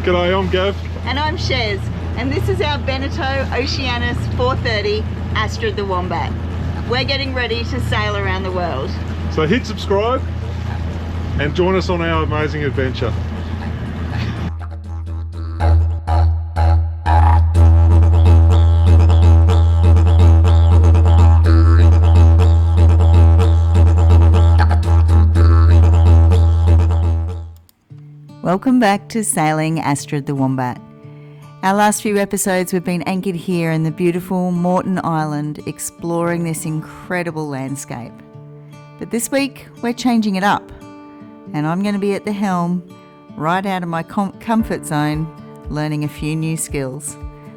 G'day, I'm Gav. And I'm Shez, and this is our Beneteau Oceanus 430 Astrid the Wombat. We're getting ready to sail around the world. So hit subscribe and join us on our amazing adventure. Welcome back to Sailing Astrid the Wombat. Our last few episodes we've been anchored here in the beautiful Moreton Island, exploring this incredible landscape. But this week we're changing it up, and I'm going to be at the helm, right out of my comfort zone, learning a few new skills.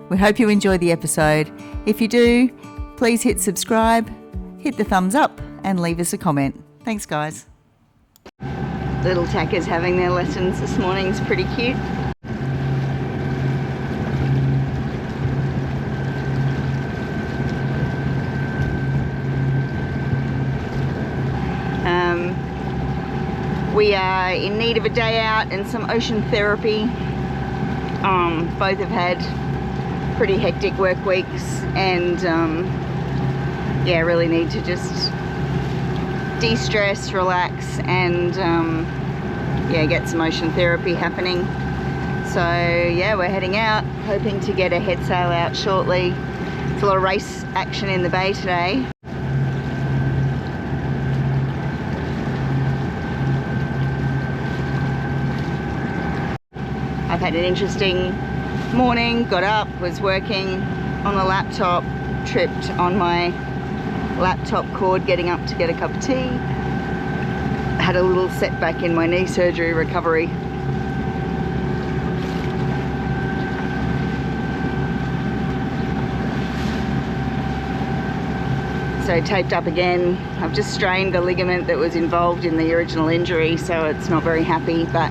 We hope you enjoy the episode. If you do, please hit subscribe, hit the thumbs up, and leave us a comment. Thanks, guys. Little tackers having their lessons this morning is pretty cute. We are in need of a day out and some ocean therapy. Both have had pretty hectic work weeks, and yeah, really need to just de-stress, relax, and yeah, get some ocean therapy happening. So yeah, we're heading out, hoping to get a headsail out shortly. There's a lot of race action in the bay today. I've had an interesting morning, got up, was working on the laptop, tripped on my laptop cord getting up to get a cup of tea. Had a little setback in my knee surgery recovery. So taped up again. I've just strained the ligament that was involved in the original injury, so it's not very happy, but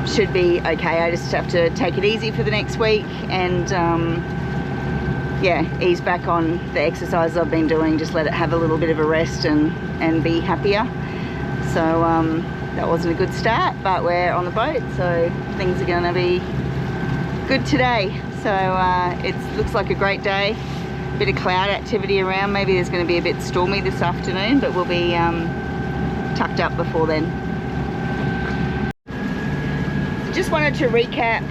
should be okay. I just have to take it easy for the next week and yeah, ease back on the exercises I've been doing, just let it have a little bit of a rest and be happier. So that wasn't a good start, but we're on the boat, so things are going to be good today. So it looks like a great day. Bit of cloud activity around. Maybe there's going to be a bit stormy this afternoon, but we'll be tucked up before then. Just wanted to recap.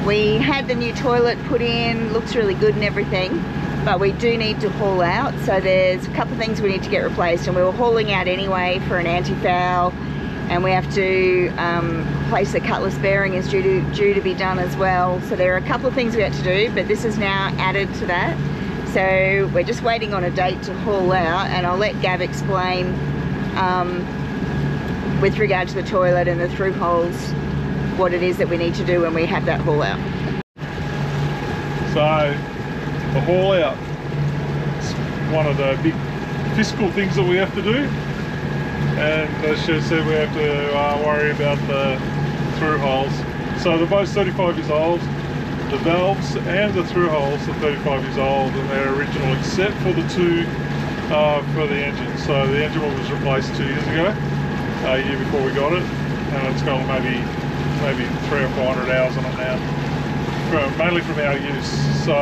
We had the new toilet put in, looks really good and everything, but we do need to haul out. So there's a couple of things we need to get replaced, and we were hauling out anyway for an anti-foul, and we have to place the cutlass bearing is due to be done as well. So there are a couple of things we had to do, but this is now added to that. So we're just waiting on a date to haul out, and I'll let Gav explain with regard to the toilet and the through holes, what it is that we need to do when we have that haul out. So the haul out is one of the big fiscal things that we have to do, and as she said, we have to worry about the through holes. So the boat's 35 years old, the valves and the through holes are 35 years old, and they're original except for the two for the engine. So the engine was replaced 2 years ago, a year before we got it, and it's got maybe 300 or 400 hours on it now, mainly from our use. So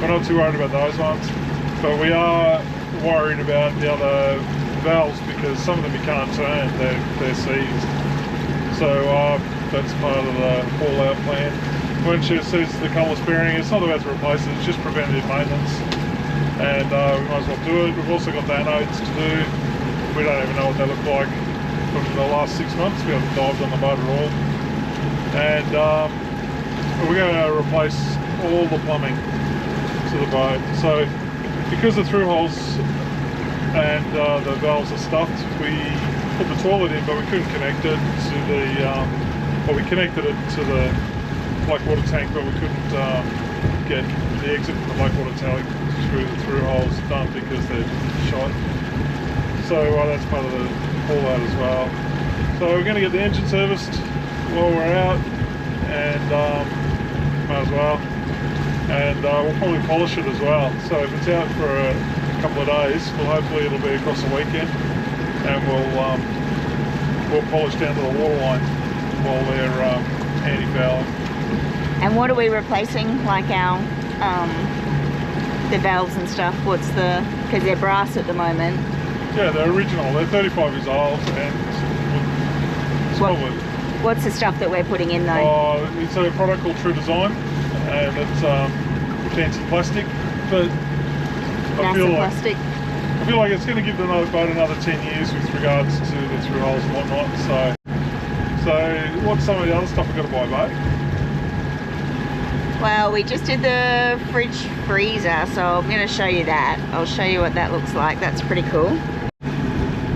we're not too worried about those ones, but we are worried about the other valves because some of them you can't turn, they're seized. So that's part of the haul out plan. When she says the cutlass bearing, it's not about to replace it, it's just preventative maintenance, and we might as well do it. We've also got the anodes to do. We don't even know what they look like from the last 6 months. We haven't dived on the boat at all. And we're going to replace all the plumbing to the boat. So because the through holes and the valves are stuffed, we put the toilet in, but we couldn't connect it to the, well, we connected it to the black water tank, but we couldn't get the exit from the black water tank through the through holes done because they're shot. So that's part of the haul out as well. So we're going to get the engine serviced while we're out, and might as well, and we'll probably polish it as well. So if it's out for a couple of days, well, hopefully it'll be across the weekend, and we'll polish down to the waterline while anti-fouling. And what are we replacing? Like our the valves and stuff. What's the, because they're brass at the moment. Yeah, they're original. They're 35 years old, and what's the stuff that we're putting in though? Oh, it's a product called True Design, and it's fancy plastic, but I feel like it's going to give the boat another 10 years with regards to the through holes and whatnot. So what's some of the other stuff we've got to buy, mate? Well, we just did the fridge freezer, so I'm going to show you that. I'll show you what that looks like. That's pretty cool.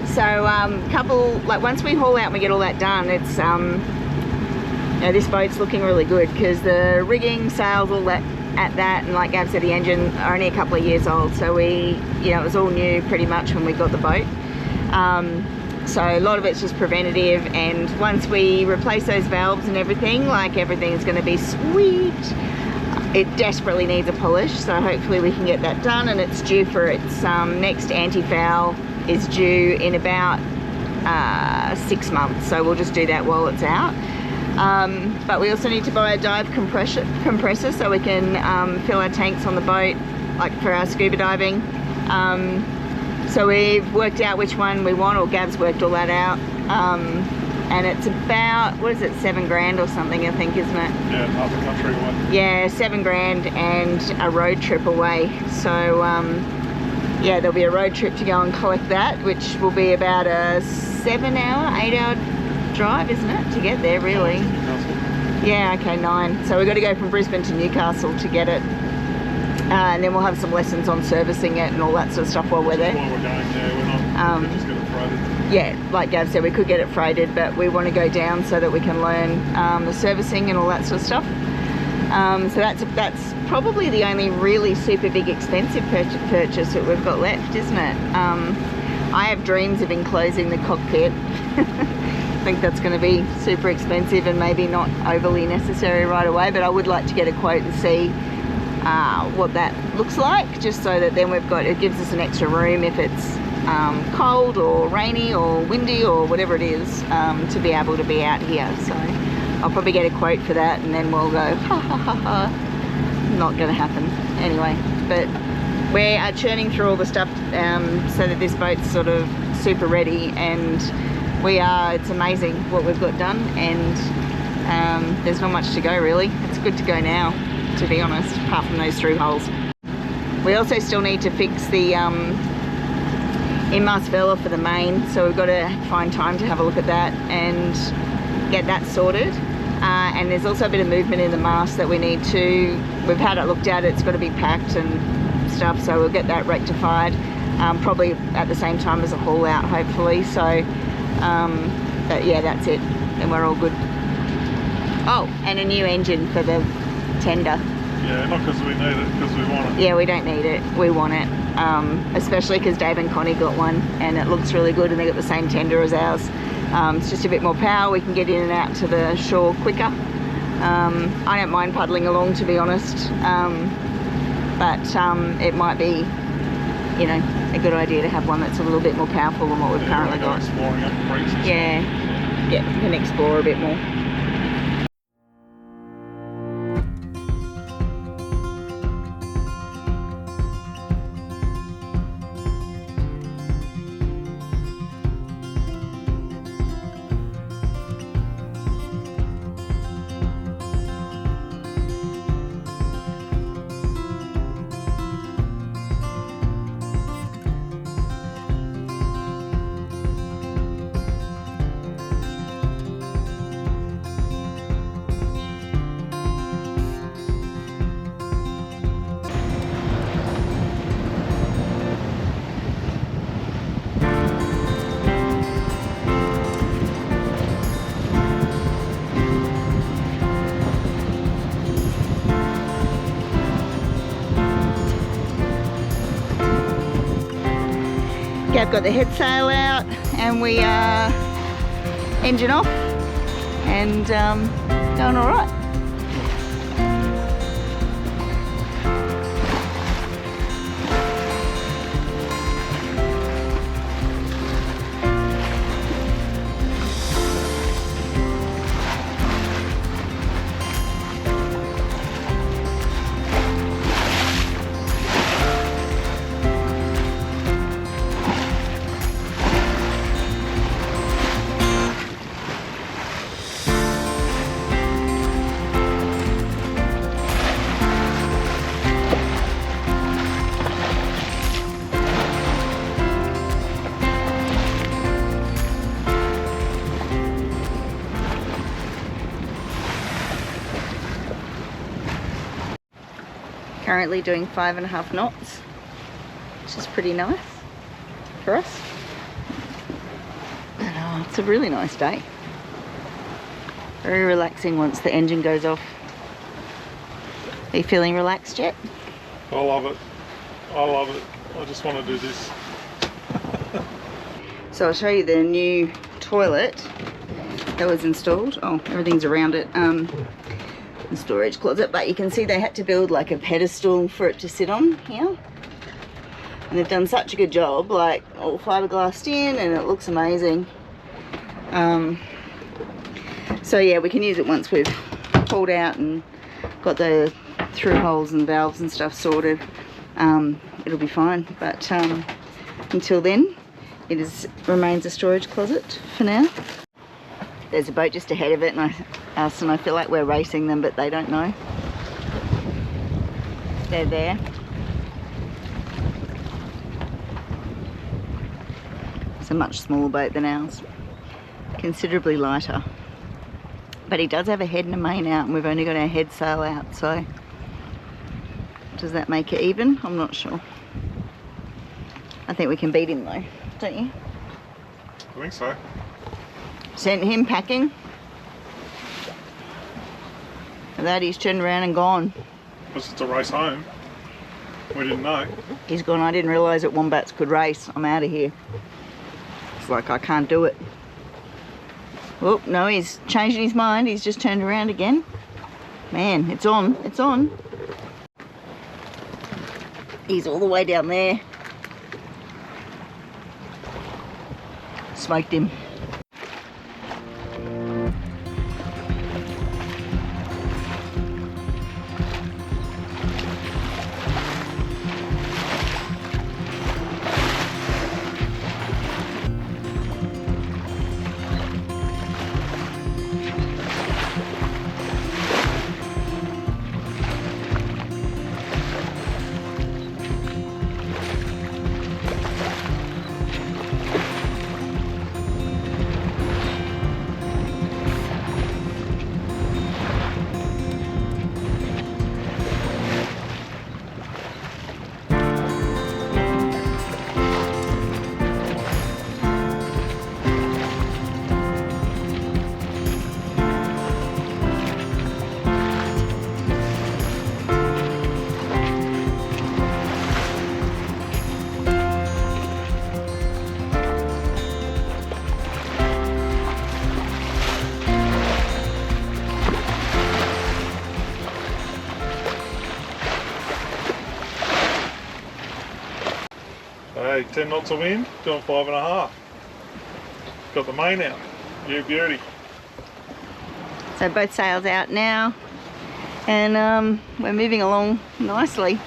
So once we haul out and we get all that done, it's this boat's looking really good because the rigging, sails, all that at that, and like Gav said, the engine are only a couple of years old, so it was all new pretty much when we got the boat. So a lot of it's just preventative, and once we replace those valves and everything, like everything's going to be sweet. It desperately needs a polish, so hopefully we can get that done, and it's due for its next anti-foul is due in about 6 months, so we'll just do that while it's out. But we also need to buy a dive compressor so we can fill our tanks on the boat, like for our scuba diving. So we've worked out which one we want, or Gav's worked all that out, and it's about, what is it, $7,000 or something, I think, isn't it? Yeah, half the country one. Yeah, $7,000 and a road trip away. So yeah, there'll be a road trip to go and collect that, which will be about a 8-hour drive, isn't it, to get there, really? Yeah, okay, 9. So we've got to go from Brisbane to Newcastle to get it. And then we'll have some lessons on servicing it and all that sort of stuff while we're there. While we're going there, we're not, we just get it freighted. Yeah, like Gav said, we could get it freighted, but we want to go down so that we can learn the servicing and all that sort of stuff. So that's probably the only really super big expensive purchase that we've got left, isn't it? I have dreams of enclosing the cockpit. I think that's going to be super expensive and maybe not overly necessary right away, but I would like to get a quote and see what that looks like, just so that then it gives us an extra room if it's cold or rainy or windy or whatever it is, to be able to be out here. So I'll probably get a quote for that, and then we'll go ha ha ha ha. Not going to happen anyway. But we are churning through all the stuff so that this boat's sort of super ready, and it's amazing what we've got done, and there's not much to go really. It's good to go now, to be honest, apart from those through holes. We also still need to fix the in-mast vela for the main, so we've got to find time to have a look at that and get that sorted. And there's also a bit of movement in the mast that we've had it looked at. It's got to be packed and stuff, so we'll get that rectified, probably at the same time as a haul out, hopefully. So but yeah, that's it, and we're all good. Oh, and a new engine for the tender. Yeah, not because we need it, because we want it. Yeah, we don't need it, we want it. Especially because Dave and Connie got one, and it looks really good, and they got the same tender as ours. It's just a bit more power. We can get in and out to the shore quicker. I don't mind paddling along, to be honest, but it might be, a good idea to have one that's a little bit more powerful than what we've currently got. Exploring up creeks and Yeah, we can explore a bit more. Gav got the headsail out, and we are engine off and going all right. Currently doing 5.5 knots, which is pretty nice for us. And, it's a really nice day. Very relaxing once the engine goes off. Are you feeling relaxed yet? I love it. I love it. I just want to do this. So I'll show you the new toilet that was installed. Oh, everything's around it. The storage closet, but you can see they had to build like a pedestal for it to sit on here. And they've done such a good job, like all fiberglassed in, and it looks amazing. So yeah, we can use it once we've pulled out and got the through holes and valves and stuff sorted. It'll be fine, but until then it remains a storage closet for now. There's a boat just ahead of it, and I feel like we're racing them, but they don't know. They're there. It's a much smaller boat than ours, considerably lighter. But he does have a head and a main out, and we've only got our head sail out, so does that make it even? I'm not sure. I think we can beat him though, don't you? I think so. Sent him packing. And that he's turned around and gone. Because it's a race home. We didn't know. He's gone, I didn't realise that wombats could race. I'm out of here. It's like I can't do it. Oh, no, he's changing his mind. He's just turned around again. Man, it's on. It's on. He's all the way down there. Smoked him. Hey, 10 knots of wind, doing 5.5. Got the main out. You beauty. So both sails out now, and we're moving along nicely.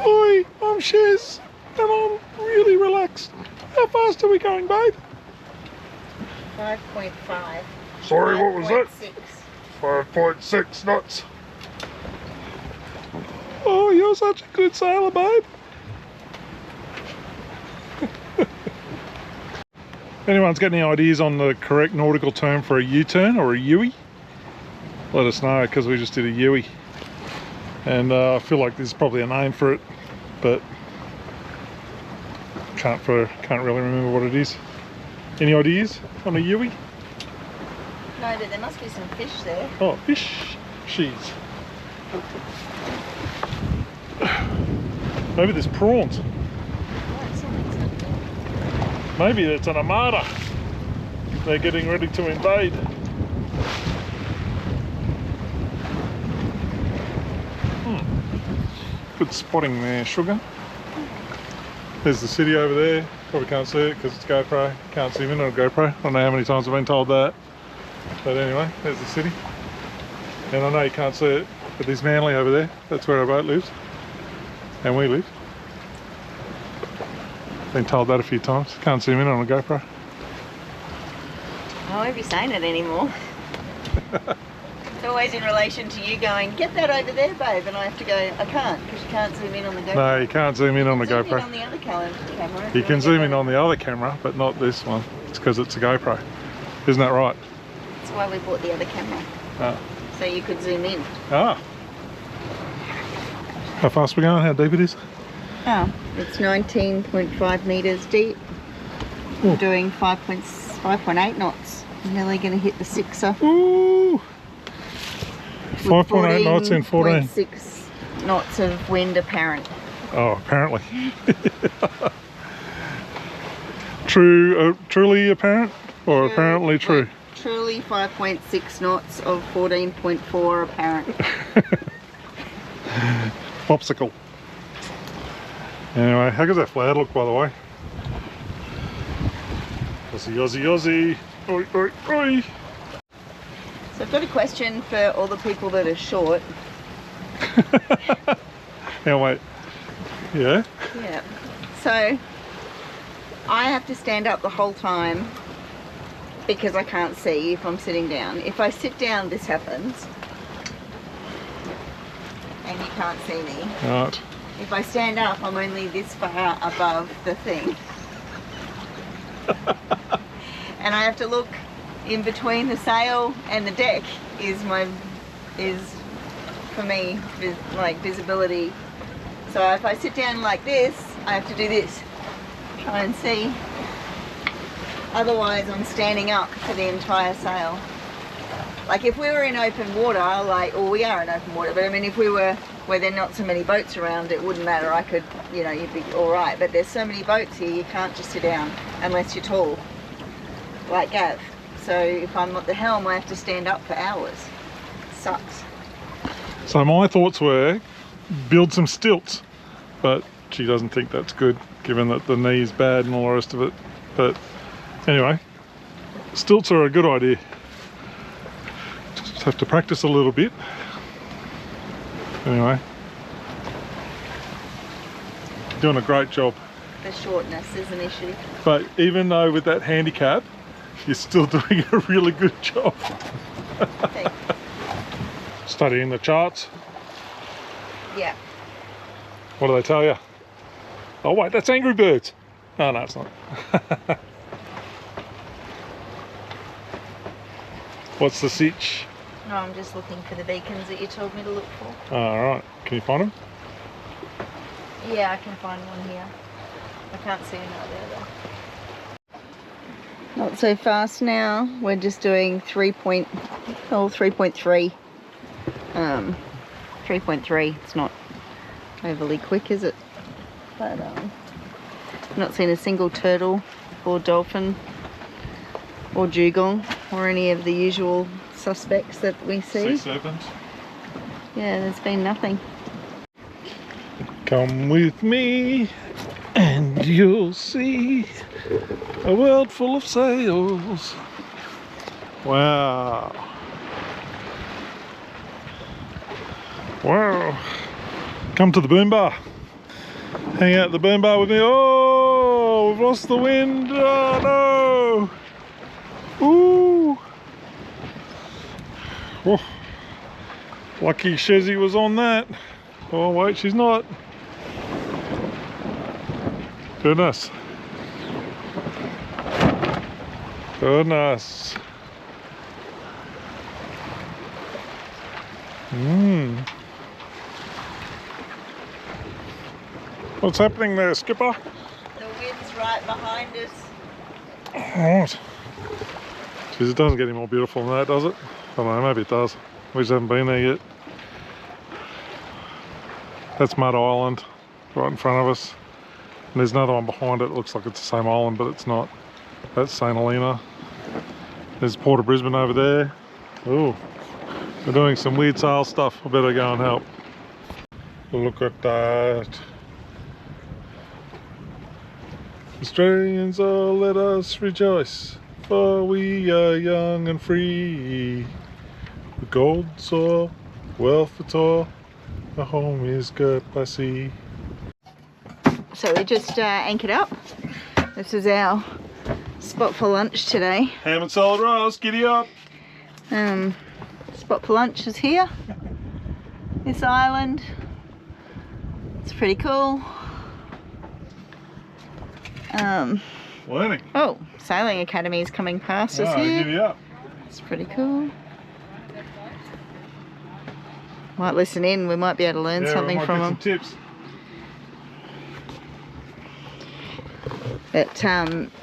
Oi, I'm Shiz, and I'm really relaxed. How fast are we going, babe? 5.5. Sorry, what was that? 5.6. 5.6 knots. Oh, you're such a good sailor, babe. If anyone's got any ideas on the correct nautical term for a U-turn or a Yui, let us know, because we just did a Yui. And I feel like there's probably a name for it, but can't really remember what it is. Any ideas on a Yui? No, but there must be some fish there. Oh, fish. She's. Maybe there's prawns. Maybe it's an armada. They're getting ready to invade. Good spotting there, sugar. There's the city over there. Probably can't see it because it's GoPro. Can't zoom in on a GoPro. I don't know how many times I've been told that. But anyway, there's the city. And I know you can't see it, but there's Manly over there. That's where our boat lives. And we live. Been told that a few times. Can't zoom in on a GoPro. I won't be saying it anymore. It's always in relation to you going, get that over there, babe, and I have to go, I can't, because you can't zoom in on the GoPro. No, you can't zoom in on the GoPro. Zoom in on the other camera. You can zoom in on the other camera, but not this one. It's because it's a GoPro. Isn't that right? That's why we bought the other camera. Ah. So you could zoom in. Ah. How fast we going? How deep it is? Oh, it's 19.5 metres deep. Ooh. I'm doing 5.8 knots. I'm nearly going to hit the 6er. Ooh! 5.8 knots in 14. 6 knots of wind apparent. Oh, apparently. Truly apparent? Or apparently true? Truly 5.6 knots of 14.4 apparent. Popsicle. Anyway, how does that flag look, by the way? Aussie, Aussie, Aussie. Oi, oi, oi. So I've got a question for all the people that are short. Now wait. Yeah? Yeah. So I have to stand up the whole time because I can't see if I'm sitting down. If I sit down, this happens. And you can't see me. Right. If I stand up, I'm only this far above the thing. And I have to look in between the sail and the deck is for me like visibility. So if I sit down like this, I have to do this, try and see. Otherwise I'm standing up for the entire sail. Like if we were in open water, well, we are in open water, but I mean if we were where there are not so many boats around, it wouldn't matter. I could, you know, you'd be all right. But there's so many boats here, you can't just sit down unless you're tall, like Gav. So if I'm at the helm, I have to stand up for hours. Sucks. So my thoughts were build some stilts, but she doesn't think that's good, given that the knee's bad and all the rest of it. But anyway, stilts are a good idea. Just have to practice a little bit. Anyway, doing a great job. The shortness is an issue. But even though with that handicap, you're still doing a really good job. Thanks. Studying the charts. Yeah. What do they tell you? Oh wait, that's Angry Birds. Oh no, it's not. What's the sitch? No, I'm just looking for the beacons that you told me to look for. Alright, can you find them? Yeah, I can find one here. I can't see another there though. Not so fast now. We're just doing 3.3. 3.3. It's not overly quick, is it? But I've not seen a single turtle or dolphin or dugong or any of the usual suspects that we see. Sea serpents. Yeah, there's been nothing. Come with me and you'll see a world full of sails. Wow. Wow. Come to the boom bar. Hang out at the boom bar with me. Oh, we've lost the wind. Oh no. Ooh. Oh. Lucky Shezzy was on that. Oh wait, she's not. Goodness. Goodness. What's happening there, skipper? The wind's right behind us. Right. Jeez, it doesn't get any more beautiful than that, does it? I don't know, maybe it does. We just haven't been there yet. That's Mud Island, right in front of us. And there's another one behind it. It looks like it's the same island, but it's not. That's St Helena. There's Port of Brisbane over there. Oh, we're doing some weird sail stuff. I better go and help. Look at that. Australians, oh, let us rejoice, for we are young and free. The gold soil, wealth at all, a home is good by sea. So we just anchored up. This is our spot for lunch today. Ham and salad rolls, giddy up. Spot for lunch is here. This island. It's pretty cool. Learning. Oh, Sailing Academy is coming past us here. Giddy up. It's pretty cool. Might listen in, we might be able to learn something from them. Some tips. But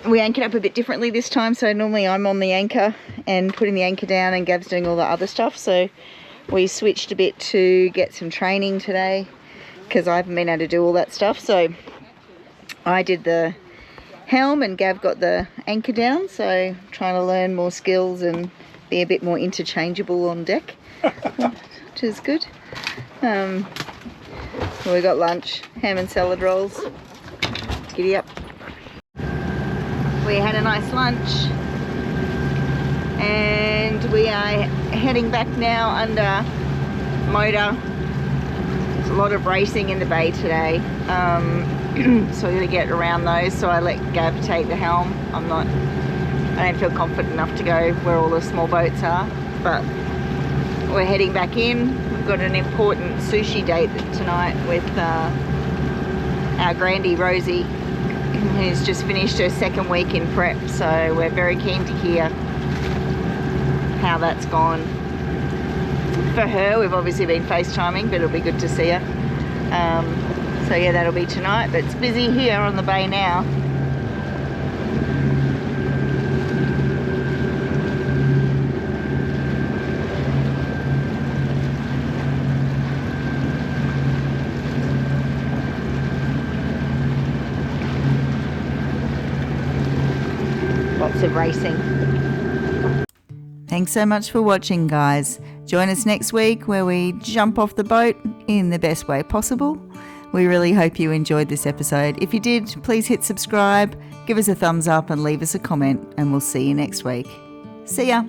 we anchored up a bit differently this time, so normally I'm on the anchor and putting the anchor down and Gav's doing all the other stuff, so we switched a bit to get some training today because I haven't been able to do all that stuff. So I did the helm and Gav got the anchor down, so trying to learn more skills and be a bit more interchangeable on deck, which is good. Well, we got lunch, ham and salad rolls. Giddy up. We had a nice lunch and we are heading back now under motor. There's a lot of racing in the bay today, so we're going to get around those. So I let Gav take the helm. I don't feel confident enough to go where all the small boats are, but we're heading back in. We've got an important sushi date tonight with our Grandy Rosie, who's just finished her second week in prep, so we're very keen to hear how that's gone. For her, we've obviously been FaceTiming, but it'll be good to see her. So yeah, that'll be tonight, but it's busy here on the bay now. Lots of racing. Thanks so much for watching, guys. Join us next week where we jump off the boat in the best way possible. We really hope you enjoyed this episode. If you did, please hit subscribe, give us a thumbs up and leave us a comment, and we'll see you next week. See ya.